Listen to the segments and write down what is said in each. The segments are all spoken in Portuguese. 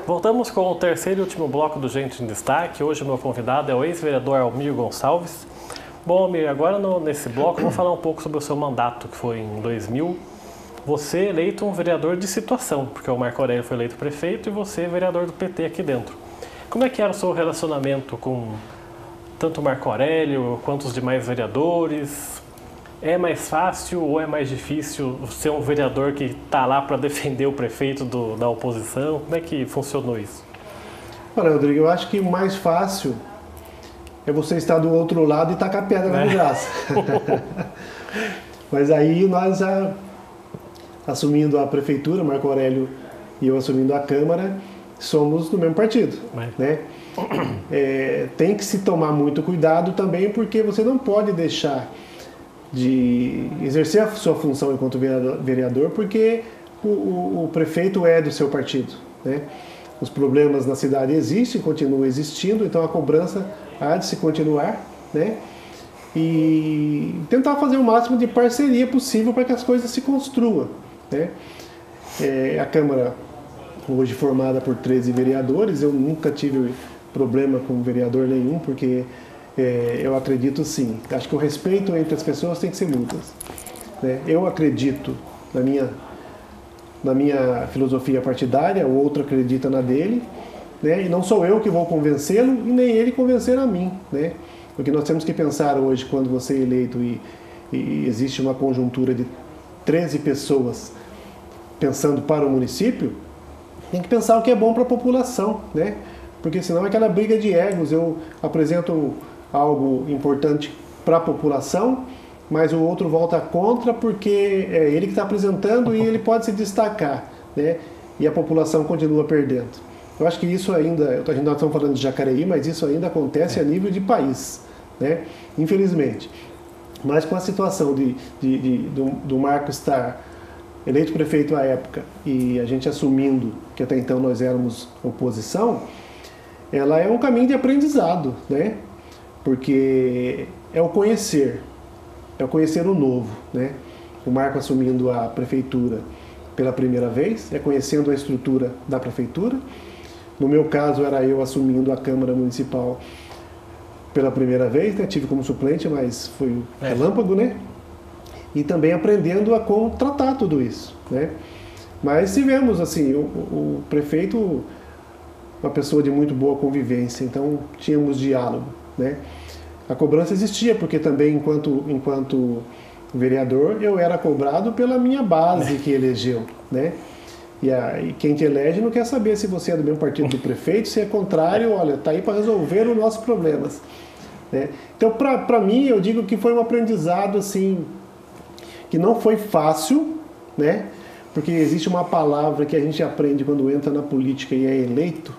Voltamos com o terceiro e último bloco do Gente em Destaque. Hoje o meu convidado é o ex-vereador Almir Gonçalves. Bom, Almir, agora nesse bloco eu vou falar um pouco sobre o seu mandato, que foi em 2000. Você é eleito um vereador de situação, porque o Marco Aurélio foi eleito prefeito e você é vereador do PT aqui dentro. Como é que era o seu relacionamento com tanto o Marco Aurélio quanto os demais vereadores? É mais fácil ou é mais difícil ser um vereador que está lá para defender o prefeito da oposição? Como é que funcionou isso? Olha, Rodrigo, eu acho que o mais fácil é você estar do outro lado e tacar pedra na graça. Mas aí nós, assumindo a prefeitura, Marco Aurélio e eu assumindo a Câmara, somos do mesmo partido, né? Tem que se tomar muito cuidado também, porque você não pode deixar de exercer a sua função enquanto vereador, porque o prefeito é do seu partido, né? Os problemas na cidade existem, continuam existindo, então a cobrança há de se continuar, né? E tentar fazer o máximo de parceria possível para que as coisas se construam, né? A Câmara, hoje formada por 13 vereadores, eu nunca tive problema com vereador nenhum, porque eu acredito sim, acho que o respeito entre as pessoas tem que ser mútuas, né? Eu acredito na minha filosofia partidária, o outro acredita na dele, né? E não sou eu que vou convencê-lo e nem ele convencer a mim, né? Porque nós temos que pensar hoje, quando você é eleito e existe uma conjuntura de 13 pessoas pensando para o município, tem que pensar o que é bom para a população, né? Porque senão é aquela briga de egos, eu apresento algo importante para a população, mas o outro volta contra porque é ele que está apresentando e ele pode se destacar, né? E a população continua perdendo. Eu acho que isso ainda, a gente não estamos falando de Jacareí, mas isso ainda acontece a nível de país, né? Infelizmente. Mas com a situação do Marco estar eleito prefeito à época e a gente assumindo que até então nós éramos oposição, ela é um caminho de aprendizado, né? Porque é o conhecer o novo, né? O Marco assumindo a prefeitura pela primeira vez, conhecendo a estrutura da prefeitura. No meu caso, era eu assumindo a Câmara Municipal pela primeira vez, né? Tive como suplente, mas foi relâmpago, né? E também aprendendo a como tratar tudo isso, né? Mas tivemos, assim, o prefeito, uma pessoa de muito boa convivência, então tínhamos diálogo, né? A cobrança existia, porque também, enquanto vereador, eu era cobrado pela minha base que elegeu, né? E quem te elege não quer saber se você é do mesmo partido do prefeito, se é contrário, olha, tá aí para resolver os nossos problemas, né? Então, para mim, eu digo que foi um aprendizado, assim, que não foi fácil, né? Porque existe uma palavra que a gente aprende quando entra na política e é eleito,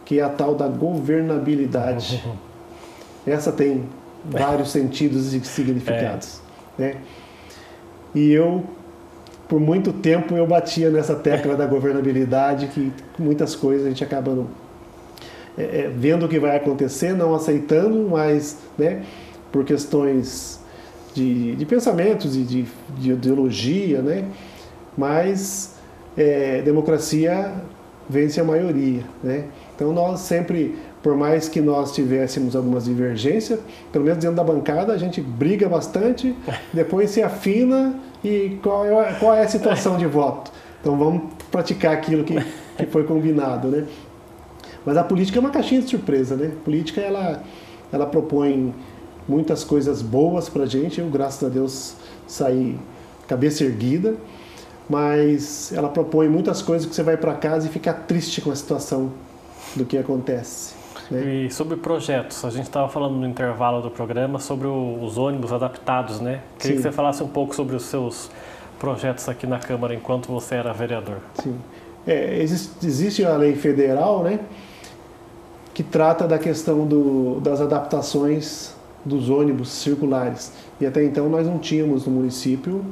que é a tal da governabilidade. Essa tem vários sentidos e significados, né? E eu, por muito tempo, eu batia nessa tecla da governabilidade, que muitas coisas a gente acaba vendo o que vai acontecer, não aceitando, mas, né, por questões de pensamentos e de ideologia, né? Mas democracia vence a maioria, né? Então nós sempre, por mais que nós tivéssemos algumas divergências, pelo menos dentro da bancada a gente briga bastante, depois se afina e qual é a situação de voto. Então vamos praticar aquilo que foi combinado, né? Mas a política é uma caixinha de surpresa, né? A política ela propõe muitas coisas boas pra gente, eu, graças a Deus, saí cabeça erguida, mas ela propõe muitas coisas que você vai para casa e fica triste com a situação do que acontece, né? E sobre projetos, a gente estava falando no intervalo do programa sobre os ônibus adaptados, né? Queria que você falasse um pouco sobre os seus projetos aqui na Câmara enquanto você era vereador. Sim. Existe a lei federal, né, que trata da questão das adaptações dos ônibus circulares. E até então nós não tínhamos no município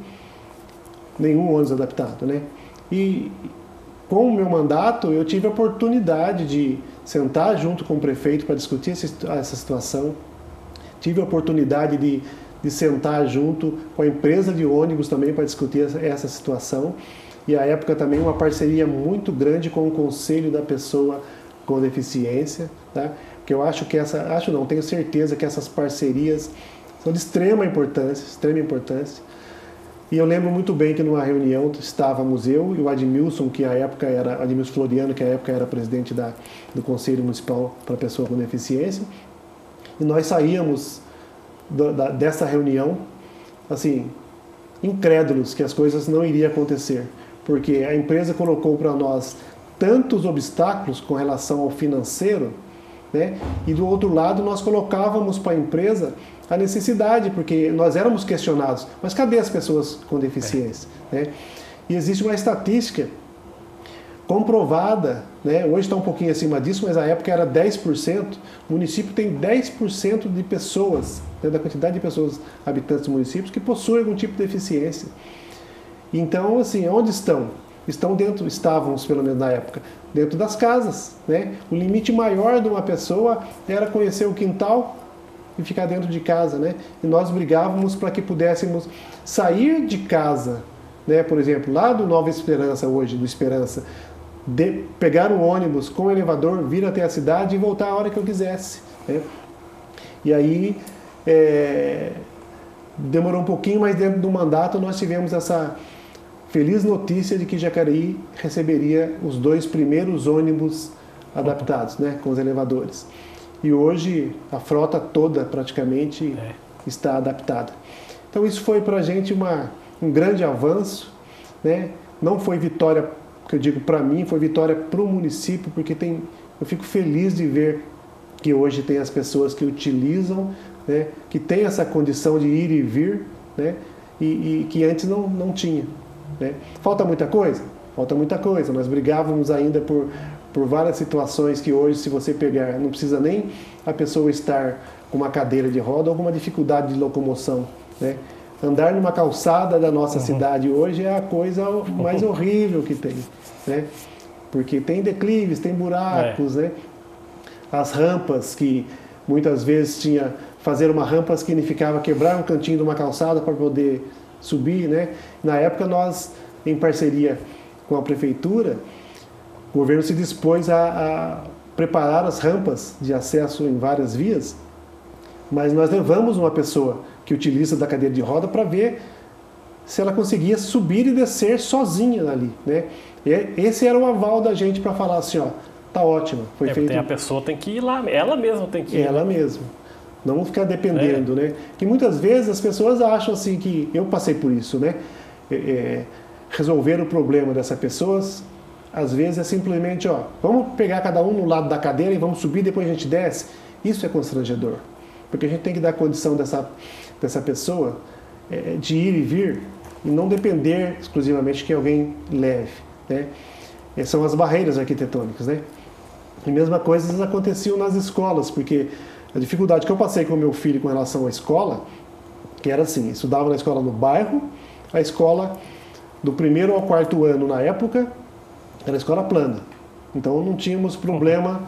nenhum ônibus adaptado, né? E com o meu mandato eu tive a oportunidade de sentar junto com o prefeito para discutir essa situação. Tive a oportunidade de sentar junto com a empresa de ônibus também para discutir essa situação. e à época também uma parceria muito grande com o Conselho da Pessoa com Deficiência, tá? Porque eu acho que tenho certeza que essas parcerias são de extrema importância. E eu lembro muito bem que numa reunião estávamos eu e o Admilson, Admilson Floriano, que à época era presidente do Conselho Municipal para Pessoa com Deficiência, e nós saíamos dessa reunião, assim, incrédulos que as coisas não iriam acontecer, porque a empresa colocou para nós tantos obstáculos com relação ao financeiro, né? E do outro lado nós colocávamos para a empresa a necessidade, porque nós éramos questionados, mas cadê as pessoas com deficiência? Né? E existe uma estatística comprovada, né? Hoje está um pouquinho acima disso, mas na época era 10%, o município tem 10% de pessoas, né, da quantidade de pessoas habitantes do município que possuem algum tipo de deficiência. Então, assim, onde estão? Estávamos, pelo menos na época, dentro das casas, né? O limite maior de uma pessoa era conhecer o quintal e ficar dentro de casa, né? E nós brigávamos para que pudéssemos sair de casa, né? Por exemplo, lá do Nova Esperança hoje, do Esperança, pegar um ônibus com elevador, vir até a cidade e voltar a hora que eu quisesse, né? E aí demorou um pouquinho, mas dentro do mandato nós tivemos essa feliz notícia de que Jacareí receberia os 2 primeiros ônibus adaptados, né, com os elevadores. E hoje a frota toda praticamente está adaptada. Então isso foi para a gente um grande avanço, né? Não foi vitória, que eu digo para mim, foi vitória para o município, porque eu fico feliz de ver que hoje tem as pessoas que utilizam, né, que tem essa condição de ir e vir, né, e que antes não tinha. Né? Falta muita coisa? Falta muita coisa. Nós brigávamos ainda por várias situações que hoje, se você pegar, não precisa nem a pessoa estar com uma cadeira de roda ou alguma dificuldade de locomoção. Né? Andar numa calçada da nossa cidade hoje é a coisa mais horrível que tem. Né? Porque tem declives, tem buracos, né? As rampas, que muitas vezes fazer uma rampa significava quebrar um cantinho de uma calçada para poder subir, né? Na época nós, em parceria com a prefeitura, o governo se dispôs a preparar as rampas de acesso em várias vias, mas nós levamos uma pessoa que utiliza da cadeira de roda para ver se ela conseguia subir e descer sozinha ali, né? E esse era o aval da gente para falar assim, ó, tá ótimo, foi feito. A pessoa tem que ir lá, ela mesma tem que ir. Ela mesma. Não ficar dependendo, né? Que muitas vezes as pessoas acham assim que... Eu passei por isso, né? Resolver o problema dessas pessoas, às vezes é simplesmente, ó, vamos pegar cada um no lado da cadeira e vamos subir, depois a gente desce. Isso é constrangedor. Porque a gente tem que dar condição dessa pessoa de ir e vir e não depender exclusivamente que alguém leve, né? São as barreiras arquitetônicas, né? E a mesma coisa aconteciam nas escolas, porque a dificuldade que eu passei com o meu filho com relação à escola, que era assim, estudava na escola no bairro, a escola do 1º ao 4º ano na época era escola plana. Então não tínhamos problema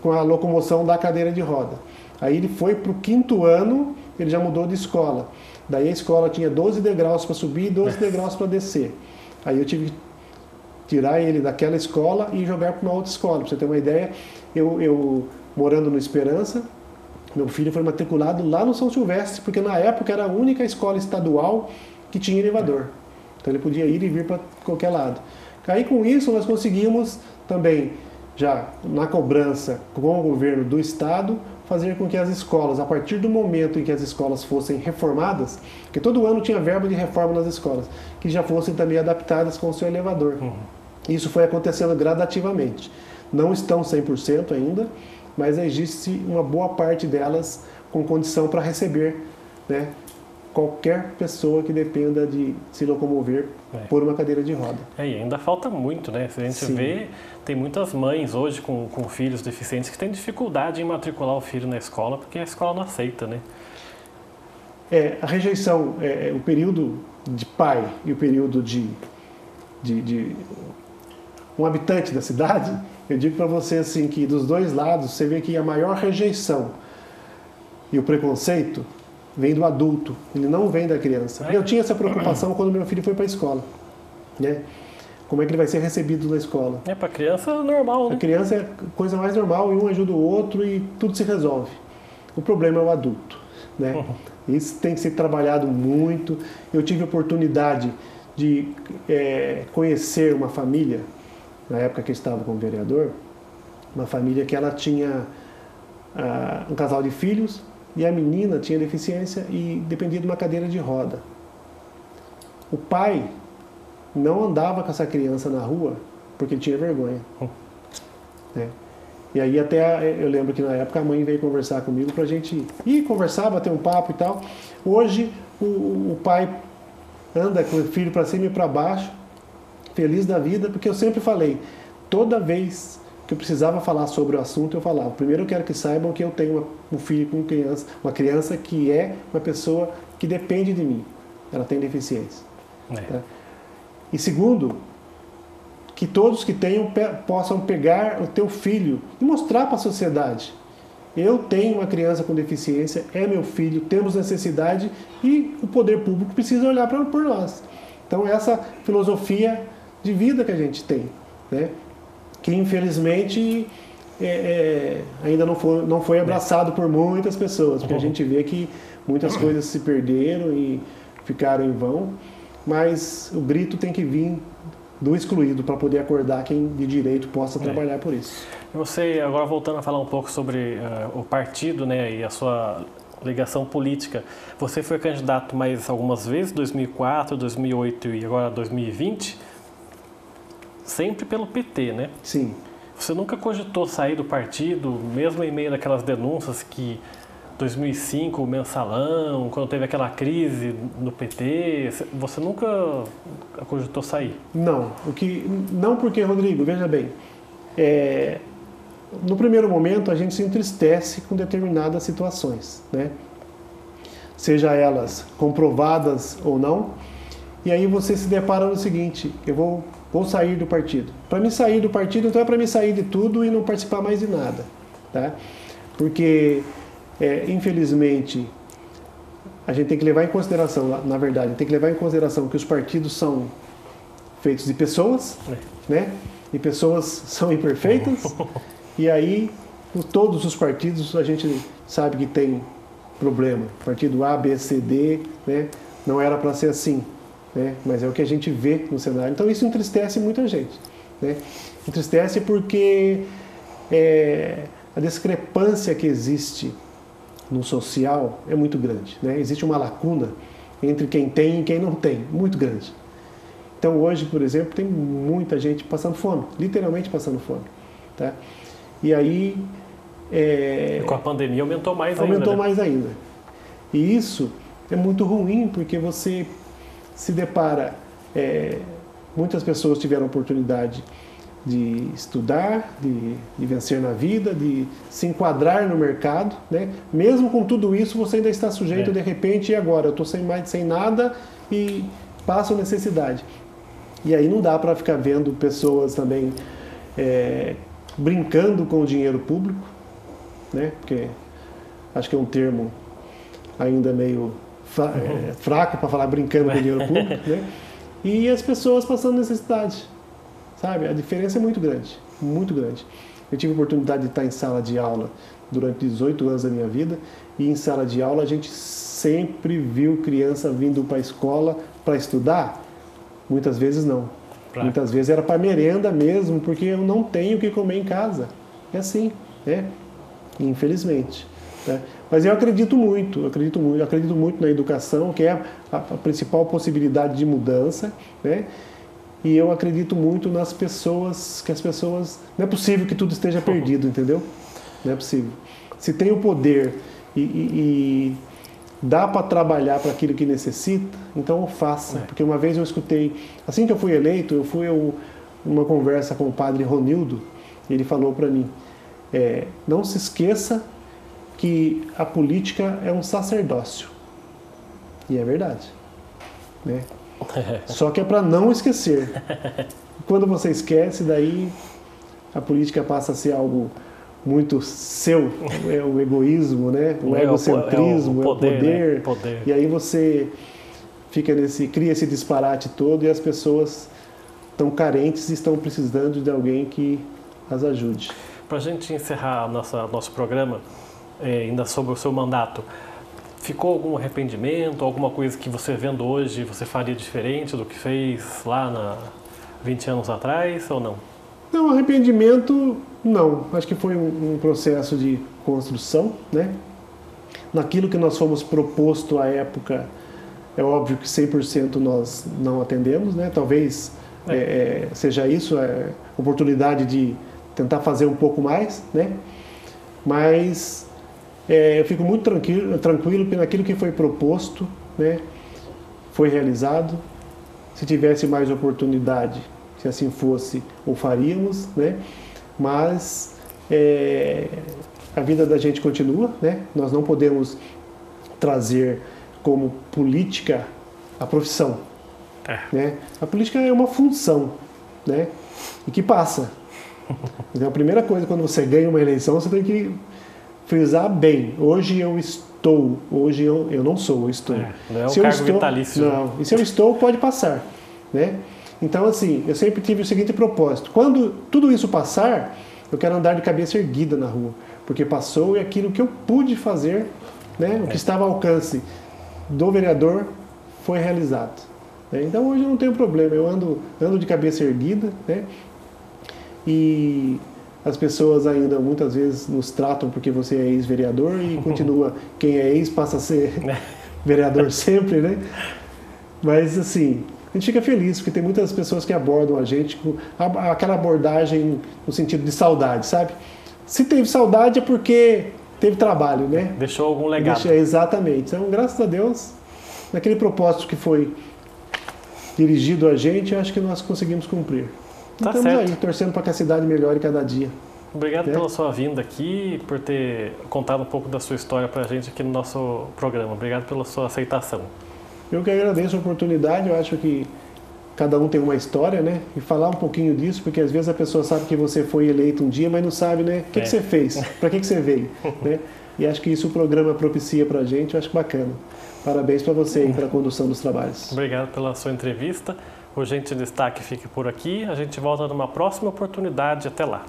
com a locomoção da cadeira de roda. Aí ele foi para o 5º ano, ele já mudou de escola. Daí a escola tinha 12 degraus para subir e 12 degraus para descer. Aí eu tive que tirar ele daquela escola e jogar para uma outra escola. Para você ter uma ideia, eu morando no Esperança, meu filho foi matriculado lá no São Silvestre, porque na época era a única escola estadual que tinha elevador. Então ele podia ir e vir para qualquer lado. Aí com isso nós conseguimos também, já na cobrança com o governo do estado, fazer com que as escolas, a partir do momento em que as escolas fossem reformadas, porque todo ano tinha verba de reforma nas escolas, que já fossem também adaptadas com o seu elevador. Isso foi acontecendo gradativamente. Não estão 100% ainda, mas existe uma boa parte delas com condição para receber, né, qualquer pessoa que dependa de se locomover por uma cadeira de roda. E ainda falta muito, né? Se a gente vê, tem muitas mães hoje com filhos deficientes que têm dificuldade em matricular o filho na escola, porque a escola não aceita, né? A rejeição, o período de pai e o período de um habitante da cidade, eu digo para você assim, que dos dois lados você vê que a maior rejeição e o preconceito vem do adulto, ele não vem da criança. Eu tinha essa preocupação quando meu filho foi para a escola, né? como é que ele vai ser recebido na escola. Para criança é normal, né? A criança é a coisa mais normal, e um ajuda o outro e tudo se resolve. O problema é o adulto, né? Isso tem que ser trabalhado muito. Eu tive a oportunidade de conhecer uma família, na época que eu estava como vereador, uma família que ela tinha um casal de filhos, e a menina tinha deficiência e dependia de uma cadeira de roda. O pai não andava com essa criança na rua porque ele tinha vergonha. Né? E aí até eu lembro que na época a mãe veio conversar comigo pra gente ir conversar, bater um papo e tal. Hoje o pai anda com o filho para cima e para baixo, feliz da vida, porque eu sempre falei, toda vez que eu precisava falar sobre o assunto, eu falava, primeiro eu quero que saibam que eu tenho um filho com criança, uma criança que é uma pessoa que depende de mim, ela tem deficiência. Tá? E segundo, que todos que tenham possam pegar o teu filho e mostrar para a sociedade, eu tenho uma criança com deficiência, é meu filho, temos necessidade e o poder público precisa olhar por nós. Então essa filosofia de vida que a gente tem, né? Que infelizmente ainda não foi abraçado por muitas pessoas, porque a gente vê que muitas coisas se perderam e ficaram em vão, mas o grito tem que vir do excluído para poder acordar quem de direito possa trabalhar por isso. Você, agora voltando a falar um pouco sobre o partido, né, e a sua ligação política, você foi candidato mais algumas vezes, 2004, 2008 e agora 2020, sempre pelo PT, né? Sim. Você nunca cogitou sair do partido, mesmo em meio daquelas denúncias que 2005, o mensalão, quando teve aquela crise no PT, você nunca cogitou sair? Não, não porque, Rodrigo, veja bem, no primeiro momento a gente se entristece com determinadas situações, né? Seja elas comprovadas ou não, e aí você se depara no seguinte, eu vou sair do partido. Para mim sair do partido, então é para mim sair de tudo e não participar mais de nada, tá? Porque infelizmente, a gente tem que levar em consideração, na verdade, tem que levar em consideração que os partidos são feitos de pessoas, né? E pessoas são imperfeitas, e aí todos os partidos a gente sabe que tem problema. Partido A, B, C, D, né? Não era para ser assim, né? Mas é o que a gente vê no cenário. Então isso entristece muita gente, né? Entristece porque a discrepância que existe no social é muito grande, né? Existe uma lacuna entre quem tem e quem não tem, muito grande. Então hoje, por exemplo, tem muita gente passando fome, literalmente passando fome, tá? E aí... E com a pandemia aumentou mais ainda. Aumentou mais ainda. E isso é muito ruim, porque você se depara... muitas pessoas tiveram a oportunidade de estudar, de vencer na vida, de se enquadrar no mercado, né? Mesmo com tudo isso, você ainda está sujeito de repente, e agora? Eu estou sem nada e passo necessidade. E aí não dá para ficar vendo pessoas também brincando com o dinheiro público, né? Porque acho que é um termo ainda meio fraco para falar brincando com o dinheiro público, né? E as pessoas passando necessidade. Sabe? A diferença é muito grande, muito grande. Eu tive a oportunidade de estar em sala de aula durante 18 anos da minha vida, e em sala de aula a gente sempre viu criança vindo para a escola para estudar. Muitas vezes não. Muitas vezes era para merenda mesmo, porque eu não tenho o que comer em casa. É assim, né? Infelizmente. Né? Mas eu acredito muito na educação, que é a principal possibilidade de mudança, né? E eu acredito muito nas pessoas, que as pessoas... Não é possível que tudo esteja perdido, entendeu? Não é possível. Se tem o poder e dá para trabalhar para aquilo que necessita, então faça. Porque uma vez eu escutei... Assim que eu fui eleito, eu fui numa conversa com o padre Ronildo, e ele falou para mim, não se esqueça que a política é um sacerdócio. E é verdade. Né? Só que é para não esquecer. Quando você esquece, daí a política passa a ser algo muito seu, o egoísmo, né? O egocentrismo, o poder, né? Poder. E aí você cria esse disparate todo e as pessoas estão carentes e estão precisando de alguém que as ajude. Para a gente encerrar nosso programa, ainda sobre o seu mandato, ficou algum arrependimento, alguma coisa que você vendo hoje você faria diferente do que fez lá 20 anos atrás ou não? Não, arrependimento não. Acho que foi um processo de construção, né? Naquilo que nós fomos proposto à época, é óbvio que 100% nós não atendemos, né? Talvez seja isso, oportunidade de tentar fazer um pouco mais, né? Mas eu fico muito tranquilo naquilo que foi proposto, né? Foi realizado. Se tivesse mais oportunidade, se assim fosse, o faríamos, né? Mas a vida da gente continua, né? Nós não podemos trazer como política a profissão, né? A política é uma função, né? E que passa. Então a primeira coisa, quando você ganha uma eleição, você tem que frisar bem. Hoje eu estou, hoje eu não sou, eu estou. Não é um cargo vitalício. Não, e se eu estou, pode passar, né? Então assim, eu sempre tive o seguinte propósito: quando tudo isso passar, eu quero andar de cabeça erguida na rua, porque passou e aquilo que eu pude fazer, né, o que estava ao alcance do vereador foi realizado. Então hoje eu não tenho problema, eu ando de cabeça erguida, né? E as pessoas ainda muitas vezes nos tratam porque você é ex-vereador e continua, quem é ex passa a ser vereador sempre, né? Mas assim, a gente fica feliz porque tem muitas pessoas que abordam a gente com aquela abordagem no sentido de saudade, sabe? Se teve saudade é porque teve trabalho, né? Deixou algum legado. Exatamente. Então, graças a Deus, naquele propósito que foi dirigido a gente, eu acho que nós conseguimos cumprir. Tá Estamos certo. aí, torcendo para que a cidade melhore cada dia. Obrigado pela sua vinda aqui, por ter contado um pouco da sua história para a gente aqui no nosso programa. Obrigado pela sua aceitação. Eu que agradeço a oportunidade, eu acho que cada um tem uma história, né? E falar um pouquinho disso, porque às vezes a pessoa sabe que você foi eleito um dia, mas não sabe, né? O que você fez? Para que você veio? Né? E acho que isso o programa propicia para a gente, eu acho bacana. Parabéns para você e pela condução dos trabalhos. Obrigado pela sua entrevista. O Gente em Destaque fica por aqui. A gente volta numa próxima oportunidade. Até lá.